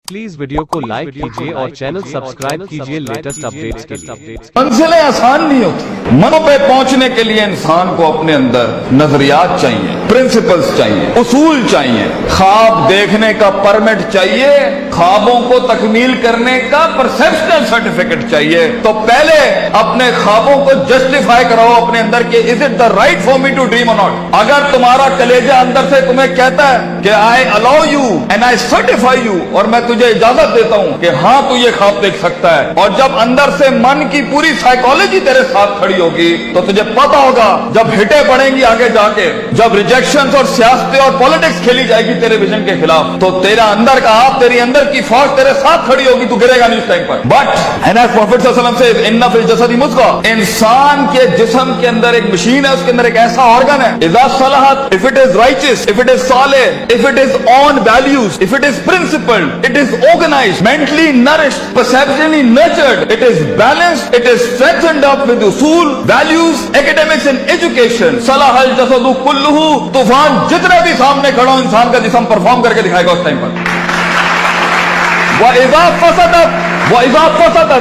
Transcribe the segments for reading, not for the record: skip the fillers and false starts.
Please video को like कीजिए और चैनल सब्सक्राइब कीजिए लेटेस्ट अपडेट्स के लिए। मंजिलें आसान नहीं होती। मनों पे पहुंचने के लिए इंसान को अपने अंदर नजरियात चाहिए, प्रिंसिपल्स चाहिए, उसूल चाहिए, ख्वाब देखने का परमिट चाहिए, ख्वाबों को तकमील करने का परसेप्शनल सर्टिफिकेट चाहिए। तो पहले अपने ख्वाबों को जस्टिफाई कराओ अपने अंदर के is it the right for me to dream और नॉट। अगर तुम्हारा कलेजा अंदर से तुम्हें कहता है कि I allow you and I certify you, और मैं तुझे इजाजत देता हूं कि हाँ तू ये ख्वाब देख सकता है, और जब अंदर से मन की पूरी साइकोलॉजी तेरे साथ खड़ी होगी तो तुझे पता होगा जब हिटे पड़ेंगी आगे जाके, जब रिजेक्शंस और सियासतें और पॉलिटिक्स खेली जाएगी तेरे विजन के खिलाफ, तो तेरा अंदर का आप, तेरी अंदर की फौज तेरे साथ खड़ी होगी, तू गिरेगा नहीं उस टाइम पर। बट एंड एज प्रॉफिट सल्लल्लाहु अलैहि वसल्लम से इन्ना फिल जसदी मुज़गा, इंसान के जिस्म के अंदर एक मशीन है, उसके अंदर एक ऐसा ऑर्गन है, इज़ा सलहत, if it is righteous, if it is सालिह, if it is on values, if it is principled, it is organized, mentally nourished, perceptually nurtured, it is balanced, it is strengthened up with usul, values, academics and education, salahal jasadu kulluhu, तूफान जितना भी सामने खड़ा हो इंसान का जिस्म perform करके दिखाएगा उस टाइम पर। وَإِذَا فَسَدَتْ,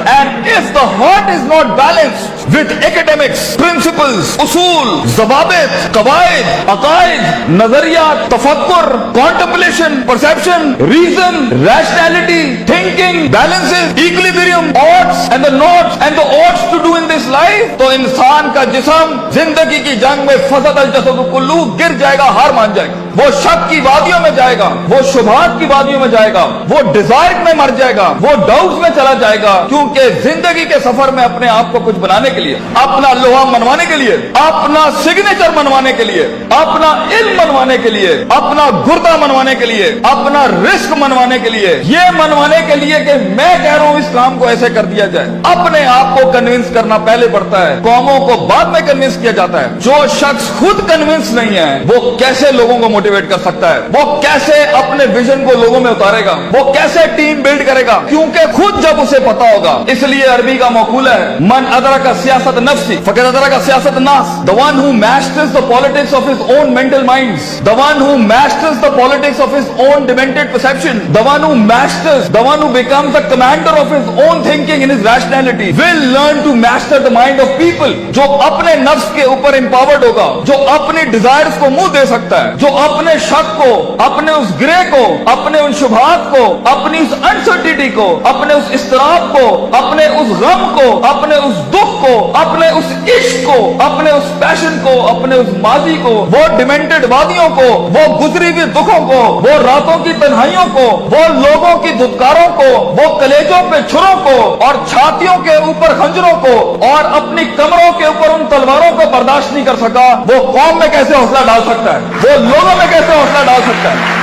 and if the heart is not balanced with academics, principles, usul, ज़वाबित, क़वाइद, अक़ाइद, नज़रियात, तफ़क्कुर, contemplation, perception, reason, rationality, thinking, balances, equilibrium, odds and the nots and the odds to do in this life, तो इंसान का जिस्म जिंदगी की जंग में फसदल जसदु कुल्लू गिर जाएगा, हार मान जाएगा, वो शक की वादियों में जाएगा, वो शुबहात की वादियों में जाएगा, वो डिजायर में मर जाएगा, वो डाउट्स में चला जाएगा, क्योंकि जिंदगी के सफर में अपने आप को कुछ बनाने के लिए, अपना लोहा मनवाने के लिए, अपना सिग्नेचर मनवाने के लिए, अपना इल्म मनवाने के लिए, अपना गुर्दा मनवाने के लिए, अपना रिस्क मनवाने के लिए, ये मनवाने के लिए कि मैं कह रहा हूं इस काम को ऐसे कर दिया जाए, अपने आप को कन्विंस करना पहले पड़ता है, कौमों को बाद में कन्विंस किया जाता है। जो शख्स खुद कन्विंस नहीं है वो कैसे लोगों को मोटिवेट कर सकता है, वो कैसे अपने विजन को लोगों में उतारेगा, वो कैसे टीम बिल्ड करेगा, क्योंकि खुद जब उसे पता होगा। इसलिए अरबी का मकूला है, मन अदरका सियासत नफ्सी फक़द अदरका सियासत नास, the one who masters the politics of his own mental minds, the one who masters the politics of his own demented perception, the one who masters, the one who becomes the commander of his own thinking in his rationality will learn to master the mind of people. जो अपने नफ्स के ऊपर empowered होगा, जो अपनी desires को मुंह दे सकता है, जो अपने शक को, अपने उस ग्रे को, अपने उन शुबहात को, अपनी उस अनसर्टिनिटी को, अपने उस इस्तराब को, अपने उस गम को, अपने उस दुख को, अपने उस इश्क को, अपने उस पैशन को, अपने उस माजी को, वो डिमेंटेड वादियों को, वो गुजरी हुई दुखों को, वो रातों की तन्हाइयों को, वो लोगों की धुतकारों को, वो कलेजों पे छुरों को और छातियों के ऊपर खंजरों को और अपनी कमरों के ऊपर उन तलवारों को बर्दाश्त नहीं कर सका, वो कौम में कैसे हौसला डाल सकता है, वो लोगों में कैसे हौसला डाल सकता है।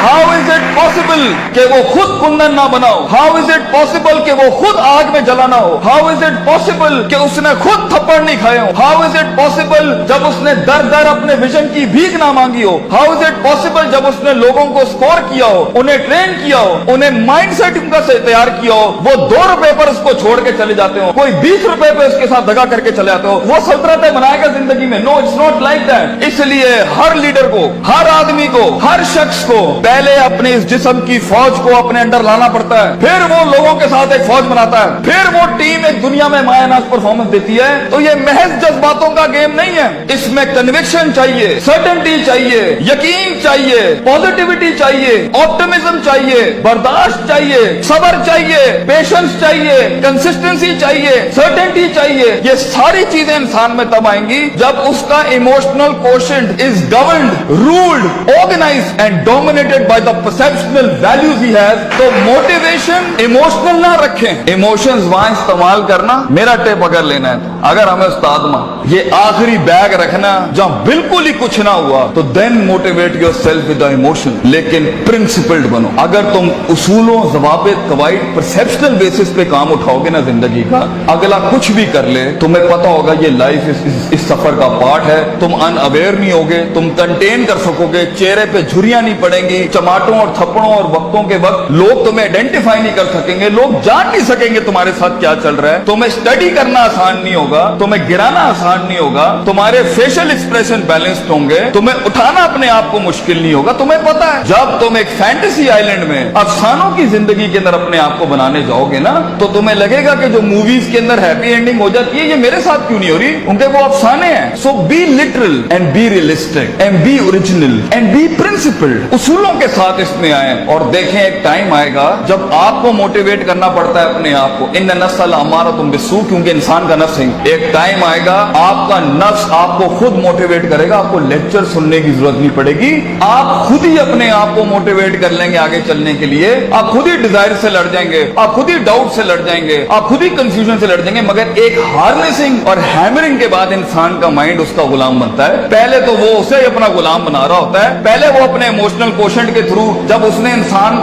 How is it possible कि वो खुद कुंदन ना बनाओ? How is it possible कि वो खुद आग में जला ना हो? How is it possible कि उसने खुद थप्पड़ नहीं खाए हो? How is it possible जब उसने दर दर अपने विजन की भीख ना मांगी हो? How is it possible जब उसने लोगों को स्कोर किया हो, उन्हें ट्रेन किया हो, उन्हें माइंड सेट उनका से तैयार किया हो, वो 2 रुपए पर उसको छोड़ के चले जाते हो, कोई 20 रुपए पे उसके साथ दगा करके चले जाते हो, वो सल्तनतें बनाएगा जिंदगी में? No, it's not like that. इसलिए हर लीडर को, हर आदमी को, हर शख्स को पहले अपने इस जिस्म की फौज को अपने अंदर लाना पड़ता है, फिर वो लोगों के साथ एक फौज बनाता है, फिर वो टीम एक दुनिया में मायानाज परफॉर्मेंस देती है। तो ये महज जज्बातों का गेम नहीं है, इसमें कन्विक्शन चाहिए, सर्टेनिटी चाहिए, यकीन चाहिए, पॉजिटिविटी चाहिए, ऑप्टिमिज्म चाहिए, बर्दाश्त चाहिए, सब्र चाहिए, पेशेंस चाहिए, कंसिस्टेंसी चाहिए, सर्टेनिटी चाहिए। ये सारी चीजें इंसान में तब आएंगी जब उसका emotional quotient is governed, ruled, organized and dominated by the perceptual values he has। तो मोटिवेशन इमोशनल ना रखें, इमोशंस वहां इस्तेमाल करना। मेरा टेप अगर लेना है, अगर हमें उस्ताद मां ये आखिरी बैग रखना जहां बिल्कुल ही कुछ ना हुआ, तो then motivate yourself with the emotion, लेकिन प्रिंसिपल्ड बनो। अगर तुम उसूलों, ज़वाबित, क़वाइद, परसेप्शनल बेसिस पे काम उठाओगे ना जिंदगी का, अगला कुछ भी कर ले, तुम्हें पता होगा ये लाइफ इस सफर का पार्ट है। तुम अनअवेयर नहीं होगे, तुम कंटेन कर सकोगे, चेहरे पे झुर्रियां नहीं पड़ेंगी, चमाटों और थप्पड़ों और वक्तों के वक्त लोग तुम्हें आइडेंटिफाई नहीं कर सकेंगे, लोग जान नहीं सकेंगे तुम्हारे साथ क्या चल रहा है। तुम्हें स्टडी करना आसान नहीं होगा, तुम्हें गिराना आसान नहीं होगा, तुम्हारे फेशियल एक्सप्रेशन बैलेंस्ड होंगे, तुम्हें उठाना अपने आप को मुश्किल नहीं होगा। तुम्हें पता है जब तुम एक फैंटेसी आइलैंड में अफसानों की जिंदगी के अंदर अपने आप को बनाने जाओगे ना, तो तुम्हें लगेगा कि जो मूवीज के अंदर हैप्पी एंडिंग हो जाती है, ये मेरे साथ क्यों नहीं हो रही, उनके वो अफसाने हैं। So be literal and be realistic and be original and be principled. उसूलों के साथ इसमें आए और देखें एक टाइम आएगा जब आपको मोटिवेट करना पड़ता है अपने आप को। इन नस्ल हमारा तुम बिस्सू, क्योंकि इंसान का नफ्स है। एक टाइम आएगा आपका नफ्स आपको खुद मोटिवेट करेगा, आपको लेक्चर सुनने की जरूरत नहीं पड़ेगी, आप खुद ही अपने आप को मोटिवेट कर लेंगे आगे चलने के लिए। आप खुद ही डिजायर से लड़ जाएंगे, आप खुद ही डाउट से लड़ जाएंगे, आप खुद ही कंफ्यूजन से लड़ जाएंगे। मगर एक हार्नेसिंग और हैमरिंग के बाद इंसान का माइंड उसका गुलाम बनता है। पहले तो वो उसे अपना गुलाम बना रहा होता है, पहले वो अपने इमोशनल कोशेंट के थ्रू जब उसने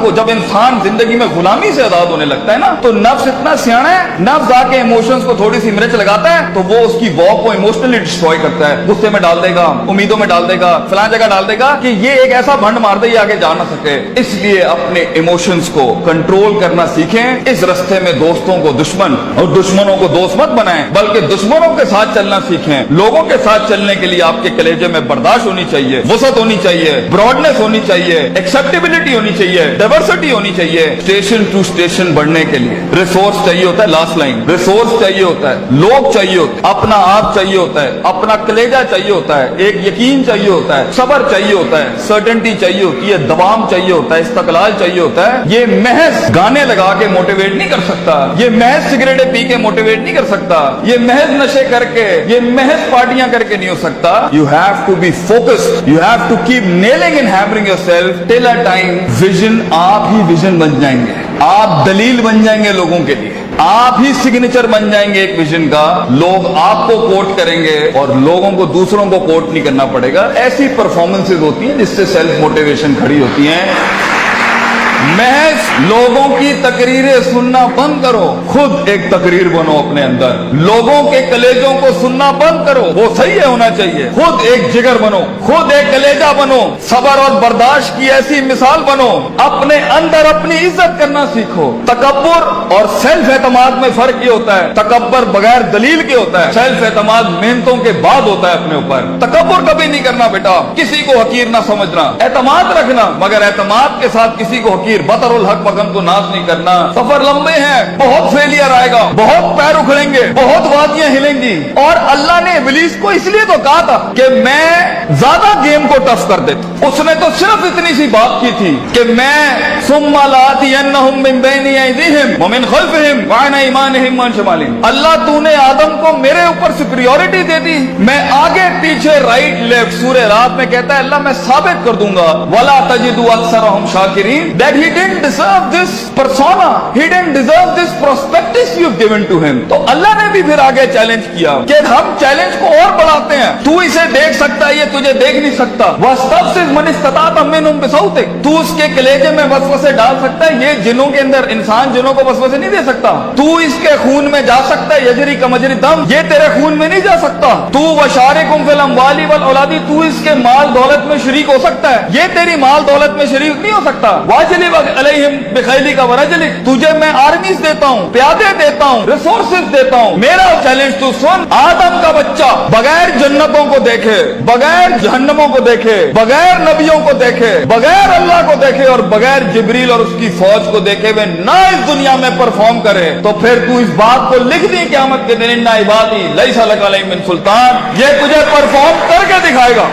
जब इंसान जिंदगी में गुलामी से आजाद होने लगता है ना, तो नफ्स इतना सियाना है, नफ्स आके इमोशंस को थोड़ी सी मिर्च लगाता है तो वो उसकी वॉक को इमोशनली डिस्ट्रॉय करता है, गुस्से में डाल देगा, उम्मीदों में डाल देगा, फलां जगह डाल देगा कि ये एक ऐसा भंड मार दे ये आगे जा ना सके। इसलिए अपने इमोशंस को कंट्रोल करना सीखें। इस रास्ते में दोस्तों को दुश्मन और दुश्मनों को दोस्त मत बनाएं, बल्कि दुश्मनों के साथ चलना सीखें। लोगों के साथ चलने के लिए आपके कलेजे में बर्दाश्त होनी चाहिए, वसअत होनी चाहिए, ब्रॉडनेस होनी चाहिए, एक्सेप्टेबिलिटी होनी चाहिए, डाइवर्सिटी होनी चाहिए। स्टेशन टू स्टेशन बढ़ने के लिए रिसोर्स चाहिए होता है, लास्ट लाइन, रिसोर्स चाहिए होता है, लोग चाहिए होते हैं, अपना आप चाहिए होता है, अपना कलेजा चाहिए होता है, एक यकीन चाहिए होता है, सब्र चाहिए होता है, सर्टेनिटी चाहिए होती है, दबाम चाहिए होता है, इस्तकलाल चाहिए होता है। ये महज गाने लगा के मोटिवेट नहीं कर सकता, ये महज सिगरेटें पी के मोटिवेट नहीं कर सकता, ये महज नशे करके, ये महज पार्टियां करके नहीं हो सकता। You have to be focused, you have to keep nailing and hammering yourself till a time vision, आप ही विजन बन जाएंगे, आप दलील बन जाएंगे लोगों के लिए, आप ही सिग्नेचर बन जाएंगे एक विजन का। लोग आपको कोट करेंगे और लोगों को दूसरों को कोट नहीं करना पड़ेगा। ऐसी परफॉर्मेंसेज होती हैं जिससे सेल्फ मोटिवेशन खड़ी होती है। महज लोगों की तकरीरें सुनना बंद करो, खुद एक तकरीर बनो अपने अंदर। लोगों के कलेजों को सुनना बंद करो, वो सही है होना चाहिए। खुद एक जिगर बनो, खुद एक कलेजा बनो, सब्र और बर्दाश्त की ऐसी मिसाल बनो। अपने अंदर अपनी इज्जत करना सीखो। तकब्बुर और सेल्फ एतमाद में फर्क ये होता है, तकब्बुर बगैर दलील के होता है, सेल्फ एतमाद मेहनतों के बाद होता है अपने ऊपर। तकब्बुर कभी नहीं करना बेटा, किसी को हकीर ना समझना, एतमाद रखना, मगर एतमाद के साथ किसी को बतरुल हक पगम को नाश नहीं करना। सफर लंबे हैं, बहुत फेलियर आएगा, बहुत पैर उखड़ेंगे, बहुत वादियां हिलेंगी। और अल्लाह ने इब्लीस को इसलिए तो कहा था कि मैं ज्यादा गेम को टफ कर देता। उसने तो सिर्फ इतनी सी बात की थी कि मैं सुम्मा लातियन्नहुम मिन बैनि अयदीहिम व मिन खल्फिहिम व अन अयमानिहिम व अन शमालिहिम। अल्लाह तूने आदम को मेरे ऊपर सुपीरियॉरिटी दे दी, मैं आगे पीछे राइट लेफ्ट। सूरह रात में कहता है अल्लाह मैं साबित कर दूंगा, वला तजिदु अक्सरहुम शाकिरीन, that he didn't deserve this persona, he didn't deserve this prospectus you've given to him। तो अल्लाह ने भी फिर आगे चैलेंज किया कि हम चैलेंज को और बढ़ाते हैं, तू इसे देख सकता है, ये तुझे देख नहीं सकता। वस्तफ़िज़ मन इस्तताअ मिनहुम बिसौतिक, तू उसके कलेजे में वसवसे डाल सकता है, ये जिनों के अंदर, इंसान जिनों को वसवसे नहीं दे सकता। तू इसके खून में जा सकता है, यजरी का मजरी दम, ये तेरे खून में नहीं जा सकता। तू वशारिकुम फिल अम्वाली वल औलादी, तू इसके माल दौलत में शरीक हो सकता है, ये तेरी माल दौलत में शरीक नहीं हो सकता। वाजिली अलैहिम बिखैली का वरजलिक, तुझे मैं आर्मीज देता हूँ, प्यादे देता हूँ, रिसोर्सेज देता हूँ। मेरा चैलेंज तू सुन, आदम का बच्चा बगैर जन्नतों को देखे, बगैर जहन्नमों को देखे, बगैर नबियों को देखे, बगैर अल्लाह को देखे और बगैर जिब्रील और उसकी फौज को देखे हुए ना इस दुनिया में परफॉर्म करे, तो फिर तू इस बात को लिख दी क़यामत के दिन, इन्ना इबादी लैसा लक अलैहिम मिन सुल्तान, ये तुझे परफॉर्म करके दिखाएगा।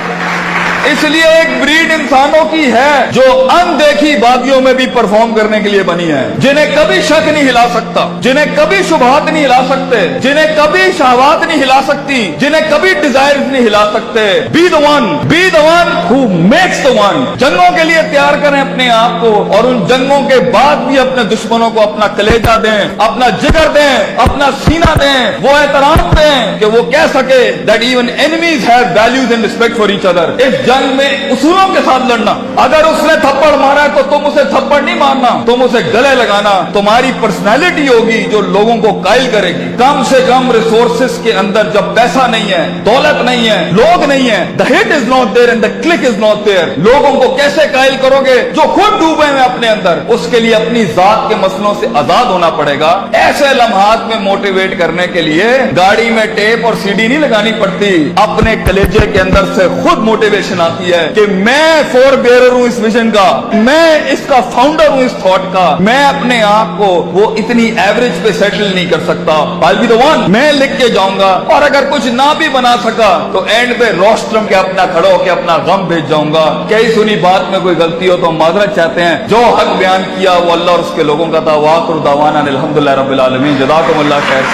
इसलिए एक ब्रीड इंसानों की है जो अनदेखी वादियों में भी परफॉर्म करने के लिए बनी है, जिन्हें कभी शक नहीं हिला सकता, जिन्हें कभी शुबहात नहीं हिला सकते, जिन्हें कभी शहवात नहीं हिला सकती, जिन्हें कभी डिजायर नहीं हिला सकते। Be the one who makes the one. जंगों के लिए तैयार करें अपने आप को, और उन जंगों के बाद भी अपने दुश्मनों को अपना कलेजा दें, अपना जिगर दें, अपना सीना दें, वो एहतराम दें कि वो कह सके that even enemies have values and respect for each other. इस जंग में उसूलों के साथ लड़ना। अगर उसने थप्पड़ मारा है तो तुम उसे थप्पड़ नहीं मारना, तुम उसे गले लगाना। तुम्हारी पर्सनैलिटी होगी जो लोगों को कायल करेगी। कम से कम रिसोर्सेस के अंदर जब पैसा नहीं है, दौलत नहीं है, लोग नहीं है, the hit is not there and the click is not there, लोगों को कैसे कायल करोगे जो खुद डूबे हैं अपने अंदर? उसके लिए अपनी जात के मसलों से आजाद होना पड़ेगा। ऐसे लम्हात में मोटिवेट करने के लिए गाड़ी में टेप और सीडी नहीं लगानी पड़ती, अपने कलेजे के अंदर से खुद मोटिवेशन आती है कि मैं फोर बेयरर हूं इस विजन का, मैं इसका फाउंडर हूं इस थॉट का। मैं अपने आप को वो इतनी एवरेज पे सेटल नहीं कर सकता, I'll be the one, मैं लिख के जाऊंगा। और अगर कुछ ना भी बना सका तो एंड पे रोस्ट्रम के अपना खड़ो होकर अपना गम भेज जाऊंगा। कई सुनी बात में कोई गलती हो तो माजरत चाहते हैं। जो हक बयान किया वो अल्लाह और उसके लोगों का था। वाखिर दावाना अनिल हम्दुलिल्लाहि रब्बिल आलमीन। जज़ाकुमुल्लाह खैर।